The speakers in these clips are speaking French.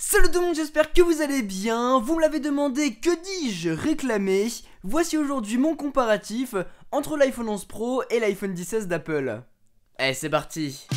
Salut tout le monde, j'espère que vous allez bien. Vous me l'avez demandé, que dis-je, réclamé. Voici aujourd'hui mon comparatif entre l'iPhone 11 Pro et l'iPhone 16 d'Apple. Allez, c'est parti.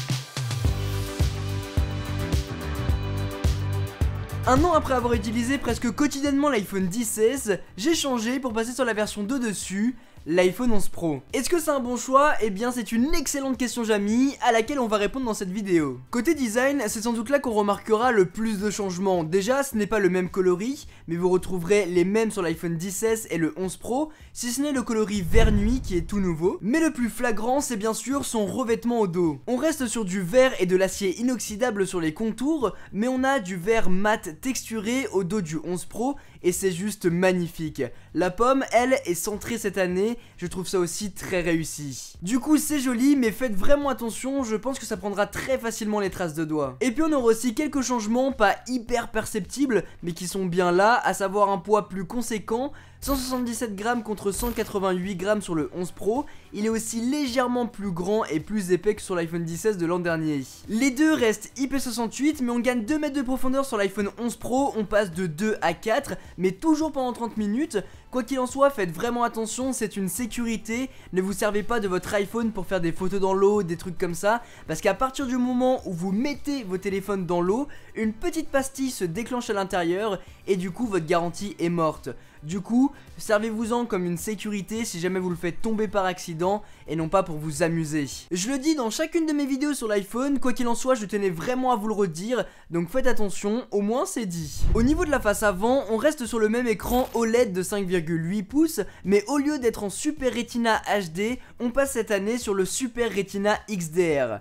Un an après avoir utilisé presque quotidiennement l'iPhone 16, j'ai changé pour passer sur la version 2 dessus, l'iPhone 11 Pro. Est-ce que c'est un bon choix? Eh bien c'est une excellente question Jamy, à laquelle on va répondre dans cette vidéo. Côté design, c'est sans doute là qu'on remarquera le plus de changements. Déjà, ce n'est pas le même coloris, mais vous retrouverez les mêmes sur l'iPhone 16 et le 11 Pro, si ce n'est le coloris vert nuit qui est tout nouveau. Mais le plus flagrant, c'est bien sûr son revêtement au dos. On reste sur du verre et de l'acier inoxydable sur les contours, mais on a du verre mat texturé au dos du 11 Pro, et c'est juste magnifique. La pomme, elle, est centrée cette année, je trouve ça aussi très réussi. Du coup c'est joli, mais faites vraiment attention, je pense que ça prendra très facilement les traces de doigts. Et puis on aura aussi quelques changements pas hyper perceptibles, mais qui sont bien là, à savoir un poids plus conséquent, 177 grammes contre 188 grammes sur le 11 Pro. Il est aussi légèrement plus grand et plus épais que sur l'iPhone 16 de l'an dernier. Les deux restent IP68, mais on gagne 2 mètres de profondeur sur l'iPhone 11 Pro, on passe de 2 à 4, mais toujours pendant 30 minutes. Quoi qu'il en soit, faites vraiment attention, c'est une sécurité, ne vous servez pas de votre iPhone pour faire des photos dans l'eau, des trucs comme ça, parce qu'à partir du moment où vous mettez vos téléphones dans l'eau, une petite pastille se déclenche à l'intérieur, et du coup votre garantie est morte. Du coup, servez-vous-en comme une sécurité si jamais vous le faites tomber par accident et non pas pour vous amuser. Je le dis dans chacune de mes vidéos sur l'iPhone, quoi qu'il en soit, je tenais vraiment à vous le redire, donc faites attention, au moins c'est dit. Au niveau de la face avant, on reste sur le même écran OLED de 5,8 pouces, mais au lieu d'être en Super Retina HD, on passe cette année sur le Super Retina XDR.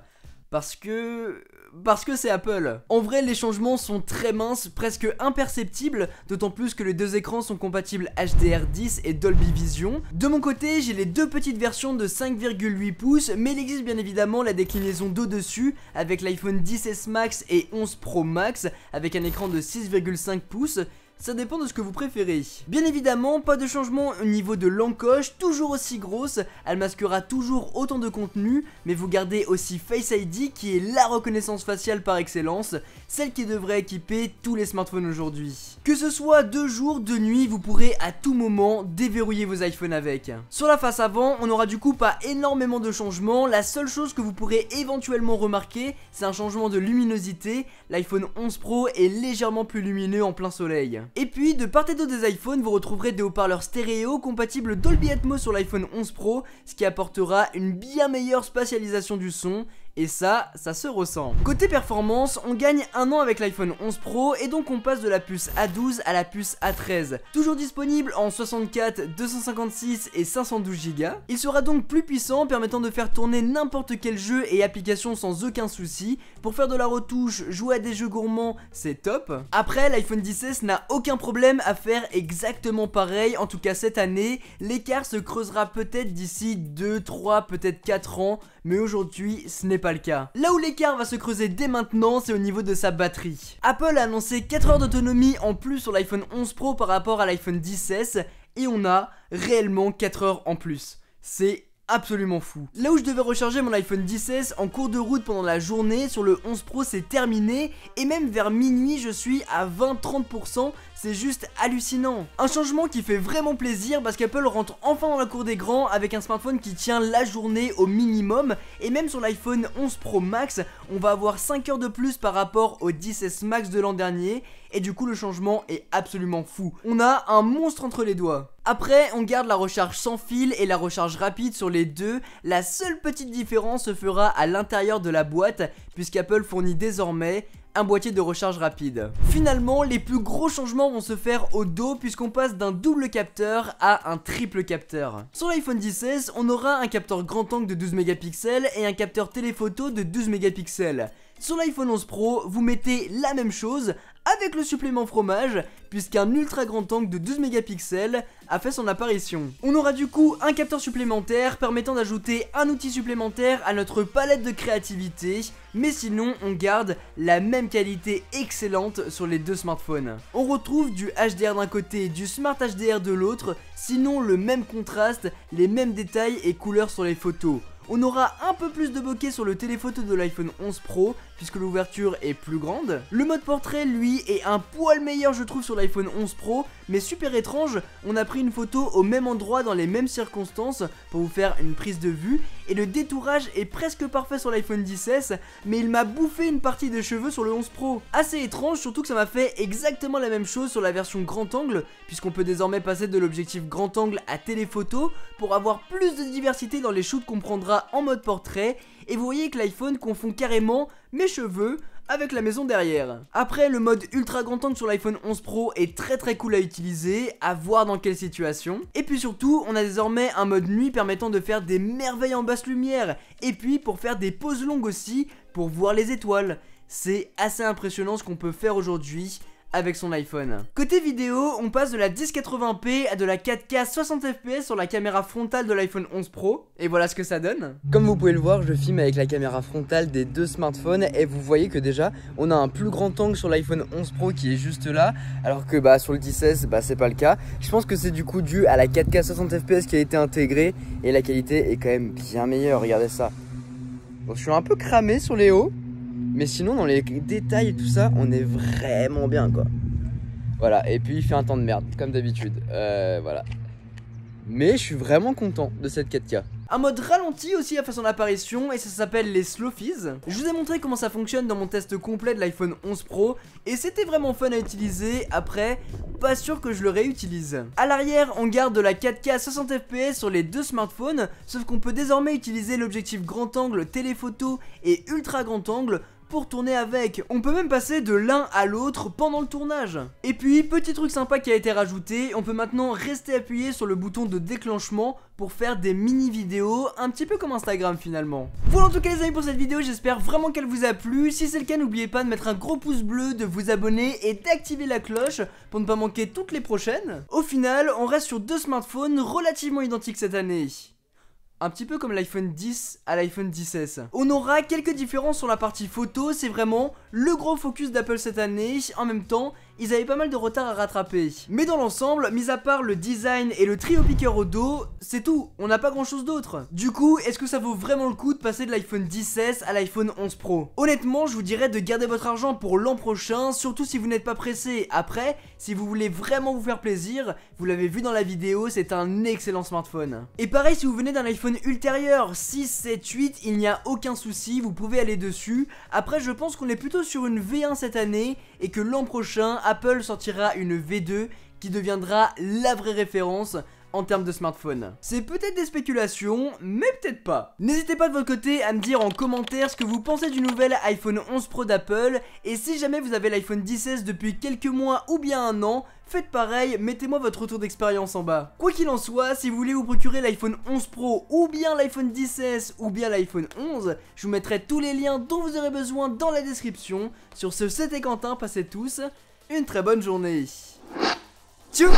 Parce que c'est Apple. En vrai, les changements sont très minces, presque imperceptibles, d'autant plus que les deux écrans sont compatibles HDR10 et Dolby Vision. De mon côté, j'ai les deux petites versions de 5,8 pouces, mais il existe bien évidemment la déclinaison d'au-dessus, avec l'iPhone 10S Max et 11 Pro Max, avec un écran de 6,5 pouces. Ça dépend de ce que vous préférez. Bien évidemment, pas de changement au niveau de l'encoche, toujours aussi grosse, elle masquera toujours autant de contenu, mais vous gardez aussi Face ID qui est la reconnaissance faciale par excellence, celle qui devrait équiper tous les smartphones aujourd'hui. Que ce soit de jour, de nuit, vous pourrez à tout moment déverrouiller vos iPhones avec. Sur la face avant, on aura du coup pas énormément de changements, la seule chose que vous pourrez éventuellement remarquer, c'est un changement de luminosité, l'iPhone 11 Pro est légèrement plus lumineux en plein soleil. Et puis, de part et d'autre des iPhones, vous retrouverez des haut-parleurs stéréo compatibles Dolby Atmos sur l'iPhone 11 Pro, ce qui apportera une bien meilleure spatialisation du son. Et ça se ressent. Côté performance, on gagne un an avec l'iPhone 11 Pro et donc on passe de la puce A12 à la puce A13. Toujours disponible en 64, 256 et 512 Go. Il sera donc plus puissant, permettant de faire tourner n'importe quel jeu et application sans aucun souci. Pour faire de la retouche, jouer à des jeux gourmands, c'est top. Après, l'iPhone 16 n'a aucun problème à faire exactement pareil, en tout cas cette année. L'écart se creusera peut-être d'ici 2, 3, peut-être 4 ans, mais aujourd'hui, ce n'est pas le cas. Là où l'écart va se creuser dès maintenant, c'est au niveau de sa batterie. Apple a annoncé 4 heures d'autonomie en plus sur l'iPhone 11 Pro par rapport à l'iPhone 16 et on a réellement 4 heures en plus. C'est absolument fou. Là où je devais recharger mon iPhone 16 en cours de route pendant la journée, sur le 11 Pro c'est terminé et même vers minuit je suis à 20-30%, c'est juste hallucinant. Un changement qui fait vraiment plaisir parce qu'Apple rentre enfin dans la cour des grands avec un smartphone qui tient la journée au minimum et même sur l'iPhone 11 Pro Max, on va avoir 5 heures de plus par rapport au 10S Max de l'an dernier et du coup le changement est absolument fou. On a un monstre entre les doigts. Après, on garde la recharge sans fil et la recharge rapide sur les deux. La seule petite différence se fera à l'intérieur de la boîte puisqu'Apple fournit désormais un boîtier de recharge rapide. Finalement, les plus gros changements vont se faire au dos puisqu'on passe d'un double capteur à un triple capteur. Sur l'iPhone 16, on aura un capteur grand angle de 12 mégapixels et un capteur téléphoto de 12 mégapixels. Sur l'iPhone 11 Pro, vous mettez la même chose avec le supplément fromage, puisqu'un ultra grand angle de 12 mégapixels a fait son apparition. On aura du coup un capteur supplémentaire permettant d'ajouter un outil supplémentaire à notre palette de créativité, mais sinon on garde la même qualité excellente sur les deux smartphones. On retrouve du HDR d'un côté et du Smart HDR de l'autre, sinon le même contraste, les mêmes détails et couleurs sur les photos. On aura un peu plus de bokeh sur le téléphoto de l'iPhone 11 Pro puisque l'ouverture est plus grande. Le mode portrait lui est un poil meilleur je trouve sur l'iPhone 11 Pro, mais super étrange, on a pris une photo au même endroit dans les mêmes circonstances pour vous faire une prise de vue et le détourage est presque parfait sur l'iPhone 10S, mais il m'a bouffé une partie de cheveux sur le 11 Pro. Assez étrange, surtout que ça m'a fait exactement la même chose sur la version grand angle puisqu'on peut désormais passer de l'objectif grand angle à téléphoto pour avoir plus de diversité dans les shoots qu'on prendra en mode portrait. Et vous voyez que l'iPhone confond carrément mes cheveux avec la maison derrière. Après, le mode ultra grand angle sur l'iPhone 11 Pro est très cool à utiliser, à voir dans quelle situation. Et puis surtout, on a désormais un mode nuit permettant de faire des merveilles en basse lumière. Et puis pour faire des pauses longues aussi, pour voir les étoiles. C'est assez impressionnant ce qu'on peut faire aujourd'hui avec son iPhone. Côté vidéo, on passe de la 1080p à de la 4K 60 fps sur la caméra frontale de l'iPhone 11 Pro. Et voilà ce que ça donne. Comme vous pouvez le voir, je filme avec la caméra frontale des deux smartphones et vous voyez que déjà, on a un plus grand angle sur l'iPhone 11 Pro qui est juste là, alors que sur le 10S, c'est pas le cas. Je pense que c'est du coup dû à la 4K 60 fps qui a été intégrée et la qualité est quand même bien meilleure, regardez ça. Bon, je suis un peu cramé sur les hauts, mais sinon dans les détails et tout ça, on est vraiment bien quoi. Voilà, et puis il fait un temps de merde, comme d'habitude, voilà. Mais je suis vraiment content de cette 4K. Un mode ralenti aussi a fait son apparition et ça s'appelle les slow fizz. Je vous ai montré comment ça fonctionne dans mon test complet de l'iPhone 11 Pro et c'était vraiment fun à utiliser. Après, pas sûr que je le réutilise. À l'arrière, on garde de la 4K 60 fps sur les deux smartphones, sauf qu'on peut désormais utiliser l'objectif grand angle, téléphoto et ultra grand angle pour tourner avec. On peut même passer de l'un à l'autre pendant le tournage. Et puis, petit truc sympa qui a été rajouté, on peut maintenant rester appuyé sur le bouton de déclenchement pour faire des mini vidéos, un petit peu comme Instagram finalement. Voilà en tout cas les amis pour cette vidéo, j'espère vraiment qu'elle vous a plu. Si c'est le cas, n'oubliez pas de mettre un gros pouce bleu, de vous abonner et d'activer la cloche pour ne pas manquer toutes les prochaines. Au final, on reste sur deux smartphones relativement identiques cette année. Un petit peu comme l'iPhone 10 à l'iPhone 10S. On aura quelques différences sur la partie photo, c'est vraiment le gros focus d'Apple cette année. En même temps, ils avaient pas mal de retard à rattraper. Mais dans l'ensemble, mis à part le design et le trio piqueur au dos, c'est tout, on n'a pas grand chose d'autre. Du coup, est-ce que ça vaut vraiment le coup de passer de l'iPhone 10S à l'iPhone 11 Pro? Honnêtement, je vous dirais de garder votre argent pour l'an prochain, surtout si vous n'êtes pas pressé. Après, si vous voulez vraiment vous faire plaisir, vous l'avez vu dans la vidéo, c'est un excellent smartphone. Et pareil, si vous venez d'un iPhone ultérieur, 6, 7, 8, il n'y a aucun souci, vous pouvez aller dessus. Après, je pense qu'on est plutôt sur une V1 cette année et que l'an prochain, Apple sortira une V2 qui deviendra la vraie référence en termes de smartphone. C'est peut-être des spéculations, mais peut-être pas. N'hésitez pas de votre côté à me dire en commentaire ce que vous pensez du nouvel iPhone 11 Pro d'Apple. Et si jamais vous avez l'iPhone 10S depuis quelques mois ou bien un an, faites pareil, mettez-moi votre retour d'expérience en bas. Quoi qu'il en soit, si vous voulez vous procurer l'iPhone 11 Pro ou bien l'iPhone 10S ou bien l'iPhone 11, je vous mettrai tous les liens dont vous aurez besoin dans la description. Sur ce, c'était Quentin, passez tous une très bonne journée. Tchou!